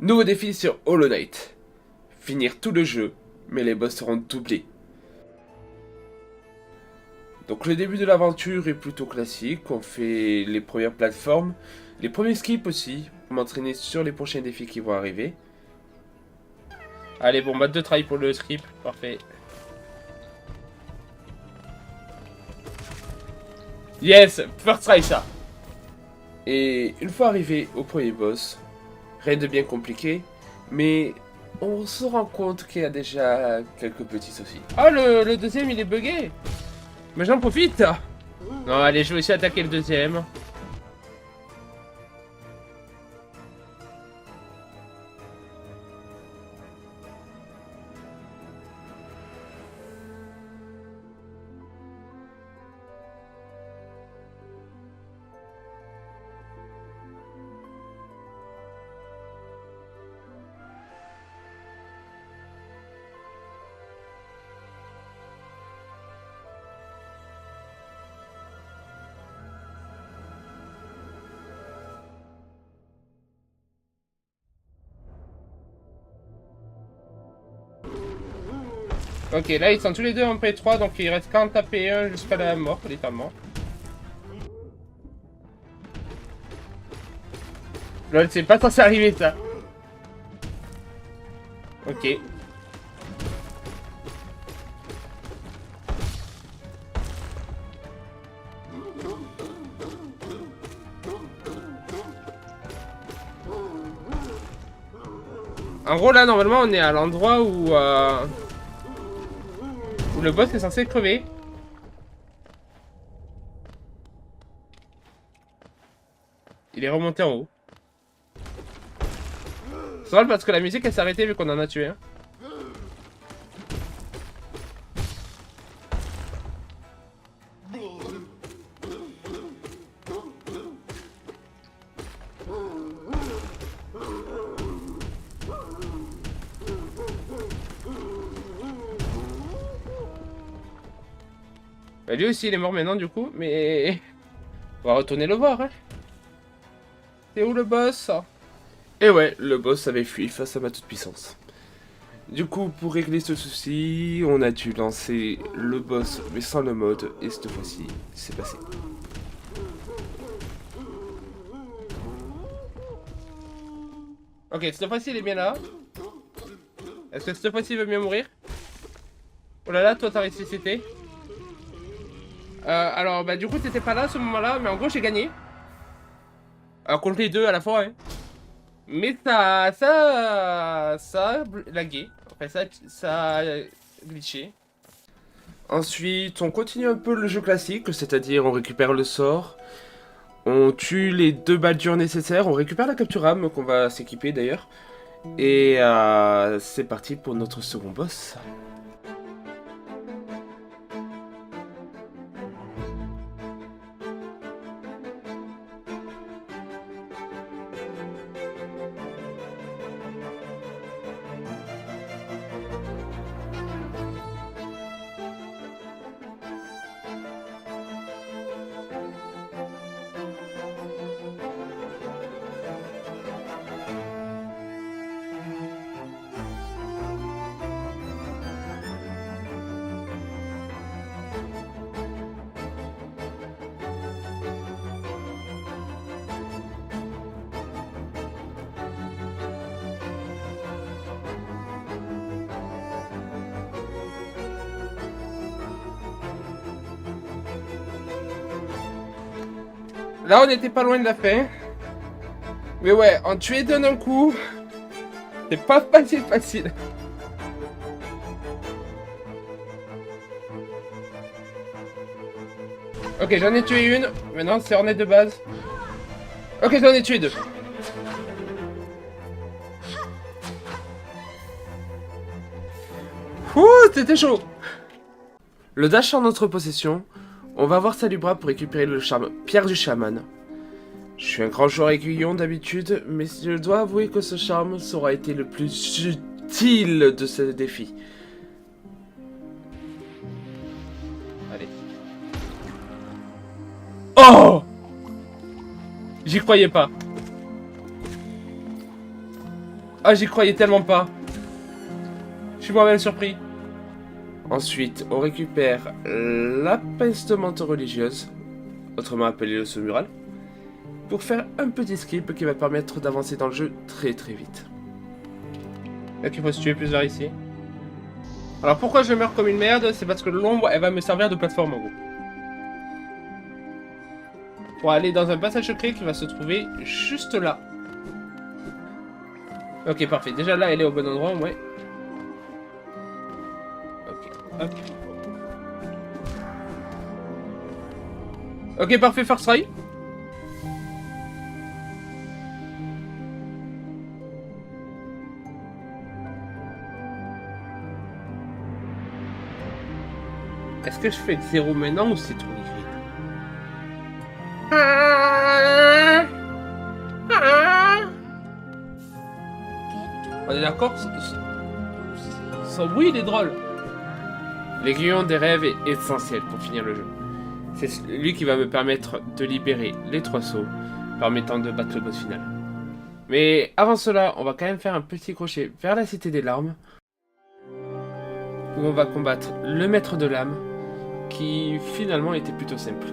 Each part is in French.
Nouveau défi sur Hollow Knight. Finir tout le jeu, mais les boss seront doublés. Donc le début de l'aventure est plutôt classique, on fait les premières plateformes, les premiers skips aussi, pour m'entraîner sur les prochains défis qui vont arriver. Allez, bon, mode de travail pour le skip, parfait. Yes, first try ça. Et une fois arrivé au premier boss, rien de bien compliqué, mais on se rend compte qu'il y a déjà quelques petits soucis. Ah, le deuxième il est bugué. Mais j'en profite. Non, allez, je vais aussi attaquer le deuxième. Ok, là ils sont tous les deux en P3, donc il reste qu'à en taper un jusqu'à la mort, littéralement. Lol, c'est pas censé arriver ça. Ok. En gros là normalement on est à l'endroit où le boss est censé crever. Il est remonté en haut. C'est drôle parce que la musique elle s'est arrêtée vu qu'on en a tué un. Bah, lui aussi il est mort maintenant du coup, mais on va retourner le voir. Hein. C'est où le boss? Et ouais, le boss avait fui face à ma toute puissance. Du coup, pour régler ce souci, on a dû lancer le boss mais sans le mode, et cette fois-ci, c'est passé. Ok, cette fois-ci il est bien là. Est-ce que cette fois-ci il veut bien mourir? Oh là là, toi t'as ressuscité. Alors, bah du coup t'étais pas là à ce moment-là, mais en gros j'ai gagné. Contre les deux à la fois, hein. Mais ça a lagué. Enfin, ça a glitché. Ensuite, on continue un peu le jeu classique, c'est-à-dire on récupère le sort, on tue les 2 badgers nécessaires, on récupère la capture âme qu'on va s'équiper d'ailleurs, et c'est parti pour notre second boss. Là, on était pas loin de la fin. Mais ouais, en tuer d'un coup, c'est pas facile. Ok, j'en ai tué une. Maintenant, c'est Ornette de base. Ok, j'en ai tué 2. Ouh, c'était chaud. Le dash en notre possession. On va voir Salubra pour récupérer le charme Pierre du Chaman. Je suis un grand joueur aiguillon d'habitude, mais je dois avouer que ce charme aura été le plus utile de ce défi. Allez. Oh! J'y croyais pas. Ah, j'y croyais tellement pas. Je suis moi-même surpris. Ensuite, on récupère la peste religieuse, autrement appelée le saut mural, pour faire un petit script qui va permettre d'avancer dans le jeu très vite. Ok, il faut se tuer plus vers ici. Alors pourquoi je meurs comme une merde? C'est parce que l'ombre, elle va me servir de plateforme en gros. Pour aller dans un passage secret qui va se trouver juste là. Ok, parfait. Déjà là, elle est au bon endroit, ouais. Ok, hop. Ok, parfait, first try. Est-ce que je fais 0 maintenant ou c'est trop écrit? On est d'accord? Son bruit, il est drôle. L'aiguillon des rêves est essentiel pour finir le jeu. C'est lui qui va me permettre de libérer les 3 sauts, permettant de battre le boss final. Mais avant cela, on va quand même faire un petit crochet vers la Cité des Larmes, où on va combattre le Maître de l'âme, qui finalement était plutôt simple.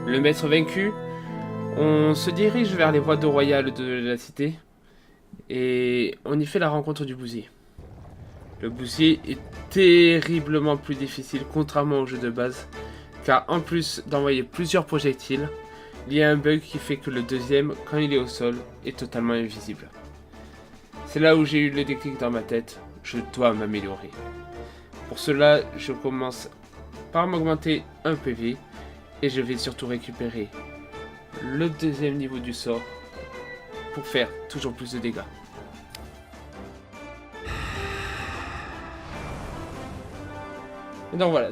Le maître vaincu, on se dirige vers les voies d'eau royale de la cité et on y fait la rencontre du bousier. Le bousier est terriblement plus difficile contrairement au jeu de base, car en plus d'envoyer plusieurs projectiles, il y a un bug qui fait que le deuxième, quand il est au sol, est totalement invisible. C'est là où j'ai eu le déclic dans ma tête, je dois m'améliorer. Pour cela, je commence par m'augmenter un PV, et je vais surtout récupérer le deuxième niveau du sort pour faire toujours plus de dégâts. Et donc voilà.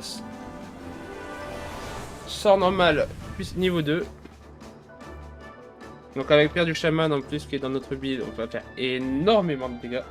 Sort normal plus niveau 2. Donc avec Pierre du Chaman en plus qui est dans notre build, on va faire énormément de dégâts.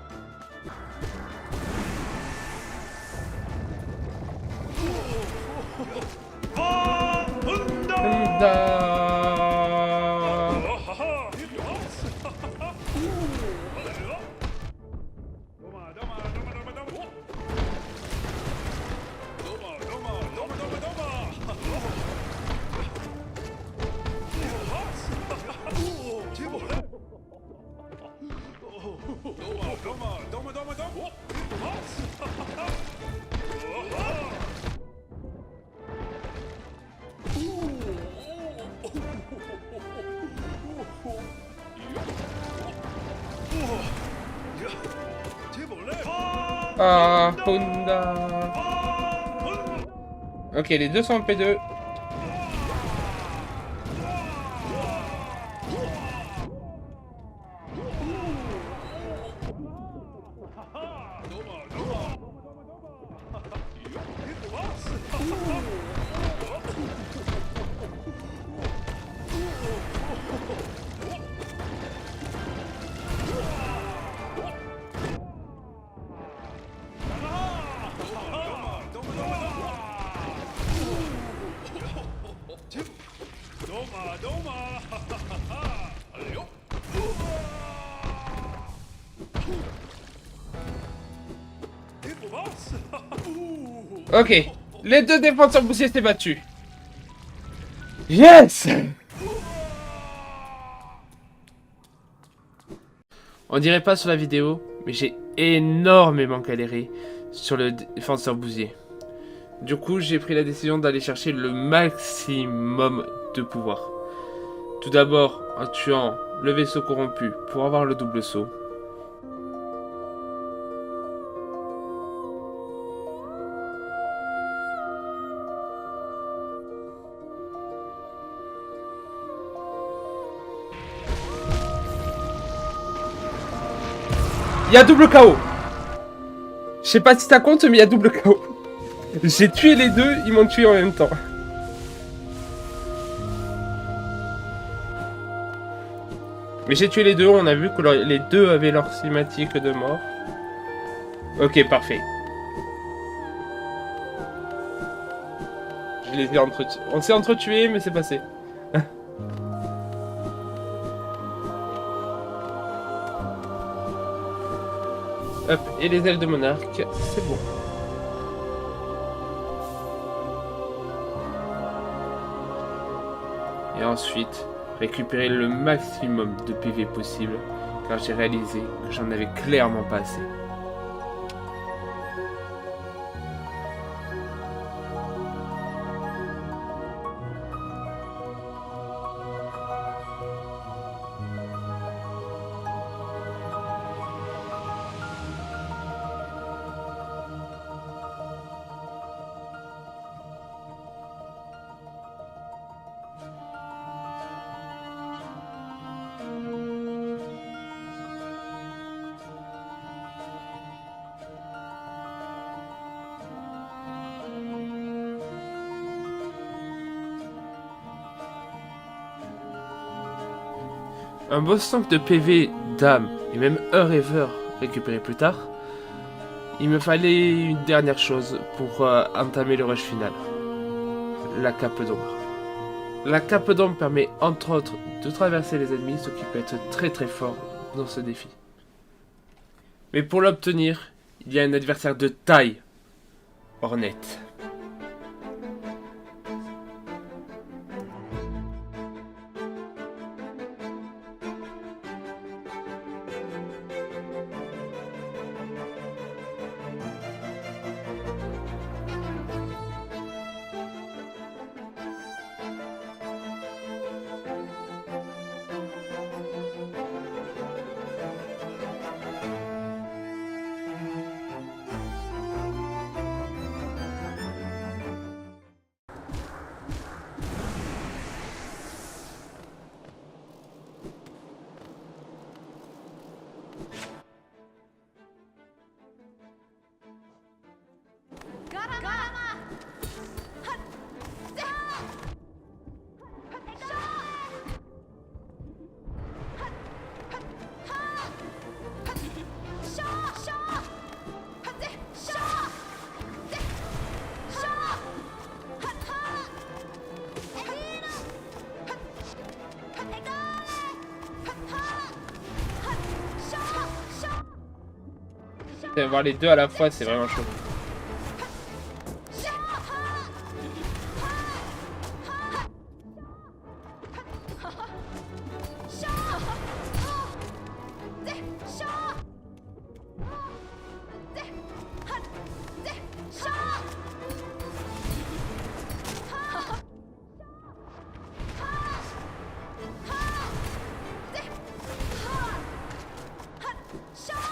Ah, Honda. Ok, les deux sont en P2. Ok, les deux défenseurs boursiers s'est battu. Yes! On dirait pas sur la vidéo, mais j'ai énormément galéré sur le défenseur bousier. Du coup, j'ai pris la décision d'aller chercher le maximum de pouvoir. Tout d'abord, en tuant le vaisseau corrompu pour avoir le double saut. Il y a double KO. Je sais pas si ça compte, mais il y a double KO. J'ai tué les deux, ils m'ont tué en même temps. Mais j'ai tué les deux, on a vu que les deux avaient leur cinématique de mort. Ok, parfait. Je les ai entretués. On s'est entretués, mais c'est passé. Hop, et les ailes de monarque, c'est bon. Et ensuite, récupérer le maximum de PV possible, car j'ai réalisé que j'en avais clairement pas assez. Un boss tank de PV, d'âme et même heure et heure récupéré plus tard, il me fallait une dernière chose pour entamer le rush final. La cape d'ombre. La cape d'ombre permet entre autres de traverser les ennemis, ce qui peut être très très fort dans ce défi. Mais pour l'obtenir, il y a un adversaire de taille, Hornet. Voir les deux à la fois, c'est vraiment chaud.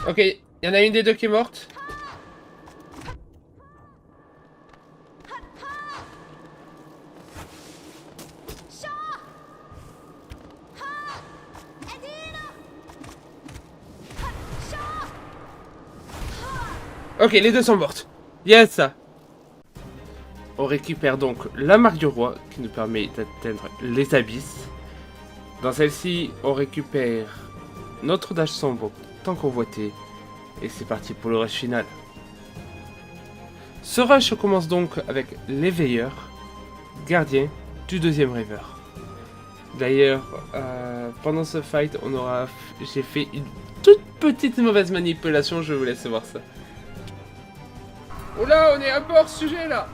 Ok, il y en a une des deux qui est morte. Ok, les deux sont mortes. Yes. On récupère donc la marque du roi qui nous permet d'atteindre les abysses. Dans celle-ci, on récupère notre dash sombre tant convoité. Et c'est parti pour le rush final. Ce rush commence donc avec l'éveilleur, gardien du deuxième rêveur. D'ailleurs, pendant ce fight, j'ai fait une toute petite mauvaise manipulation, je vous laisse voir ça. Oh là, on est un peu hors sujet là.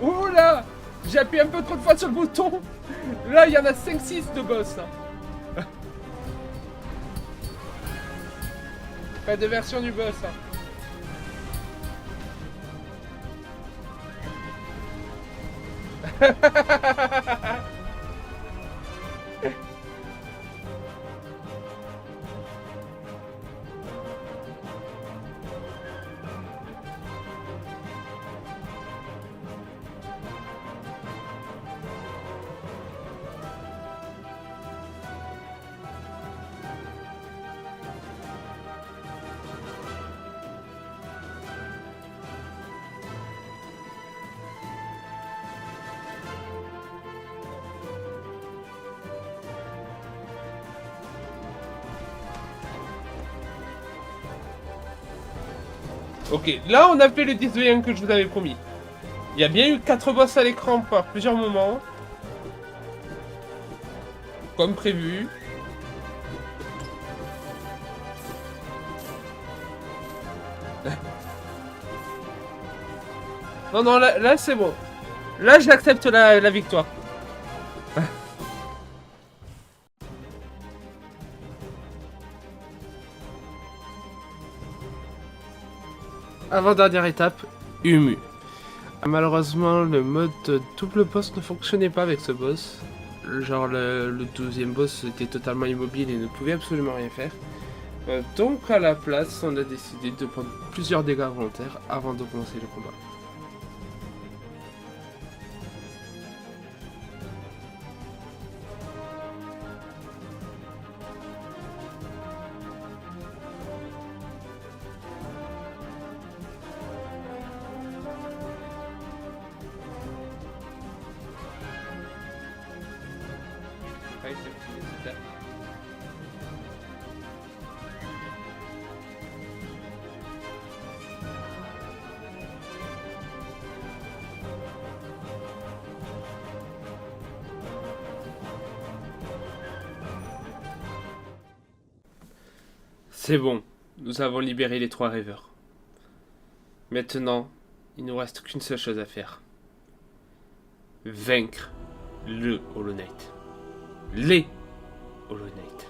Oh là, j'ai appuyé un peu trop de fois sur le bouton. Là, il y en a 5-6 de boss. Hein. Pas de version du boss. Hein. Ok, là on a fait le 10 que je vous avais promis. Il y a bien eu 4 boss à l'écran par plusieurs moments. Comme prévu. Non, non, là c'est bon. Là j'accepte la victoire. Avant-dernière étape, Humu. Malheureusement, le mode double boss ne fonctionnait pas avec ce boss. Genre le 12e boss était totalement immobile et ne pouvait absolument rien faire. Donc à la place, on a décidé de prendre plusieurs dégâts volontaires avant de commencer le combat. C'est bon, nous avons libéré les 3 rêveurs. Maintenant, il ne nous reste qu'une seule chose à faire. Vaincre le Hollow Knight. Les Hollow Knight.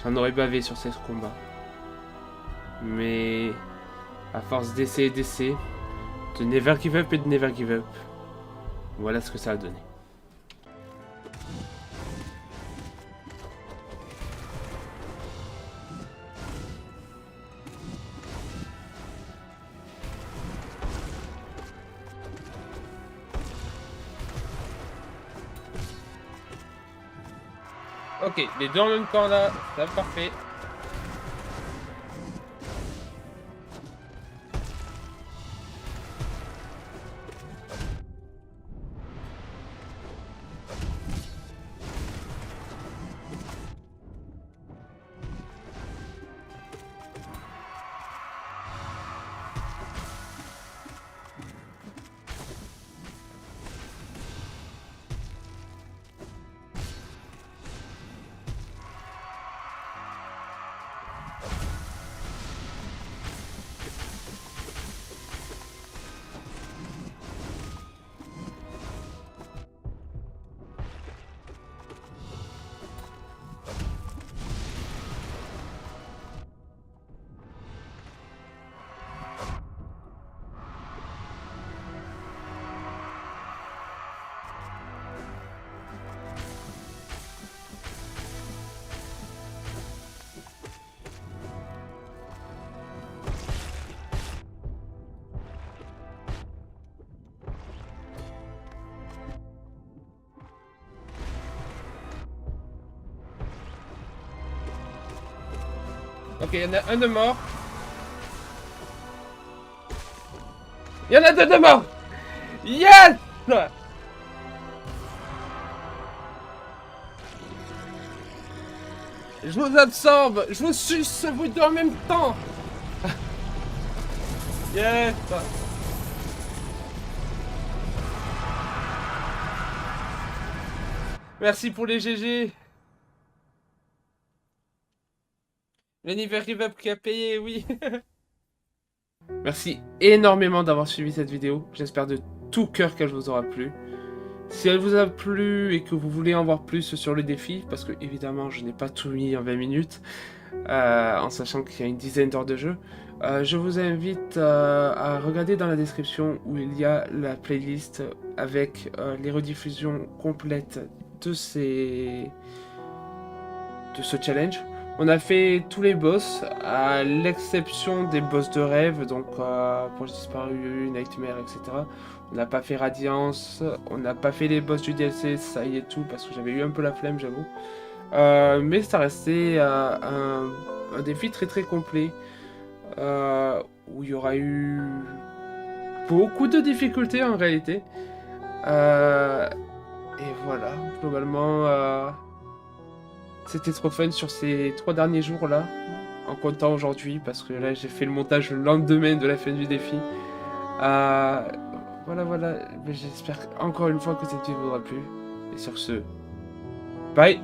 J'en aurais bavé sur ce combat. Mais à force d'essais et d'essais, de never give up et de never give up, voilà ce que ça a donné. Ok, les deux en même temps là, ça parfait. Ok, il y en a un de mort. Il y en a deux de mort. Yes. Je vous absorbe. Je vous suce vous deux en même temps. Yes. Merci pour les GG. L'univers Revive qui a payé, oui. Merci énormément d'avoir suivi cette vidéo. J'espère de tout cœur qu'elle vous aura plu. Si elle vous a plu et que vous voulez en voir plus sur le défi, parce que évidemment je n'ai pas tout mis en 20 minutes, en sachant qu'il y a une dizaine d'heures de jeu, je vous invite à regarder dans la description où il y a la playlist avec les rediffusions complètes de ce challenge. On a fait tous les boss, à l'exception des boss de rêve, donc Proche Disparu, Nightmare, etc. On n'a pas fait Radiance, on n'a pas fait les boss du DLC, ça y est tout, parce que j'avais eu un peu la flemme, j'avoue. Mais ça restait un défi très très complet, où il y aura eu beaucoup de difficultés en réalité. Et voilà, globalement... C'était trop fun sur ces 3 derniers jours là, en comptant aujourd'hui, parce que là j'ai fait le montage le lendemain de la fin du défi. Voilà, j'espère encore une fois que cette vidéo vous aura plu. Et sur ce, bye!